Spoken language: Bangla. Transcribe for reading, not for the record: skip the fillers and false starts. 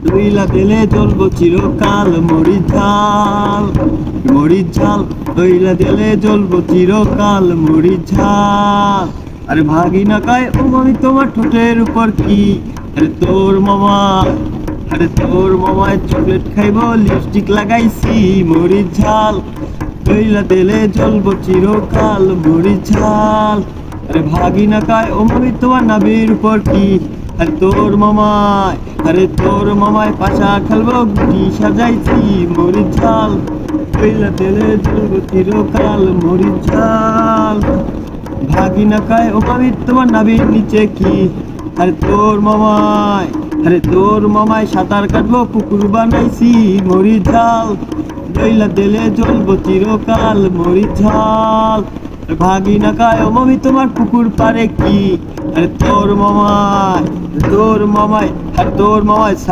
দইলা তেলে জ্বলবো চিরকাল, মরিচ ঝাল, মরিচ ঝাল। দইলা তেলে জ্বলবো চিরকাল, মরিচ ঝাল। আরে ভাগিনা কয় ও মামি তোমার ঠোঁটের উপর কি? আরে তোর মামা, আরে তোর মামায় চকলেট খাইবো লিপস্টিক লাগাইছি, মরিচ ঝাল। দইলা তেলে জ্বলবো চিরকাল, মরিচ ঝাল। আরে ভাগিনা কয় ও মামি তোমার নাভির উপর কি? আরে তোর মামায়, আরে তোর মামায় পাশা খেলবো গুটি সাজাইছি, মরিচ ঝাল। দইলা তেলে জ্বলবো চিরকাল, মরিচ ঝাল। ভাগিনা কয় ও মামি তোমার নাভির নিচে কি? আরে তোর মামায়, আরে তোর মামায় সাঁতার কাটবো পুকুর বানাইছি, মরিচ ঝাল। দইলা তেলে জ্বলবো চিরকাল, মরিচ ঝাল। ভাগিনা কয় ও মামি তোমার পুকুর পারে কি? আরে তোর মামায়, তোর মামায়, আর তোর মামায়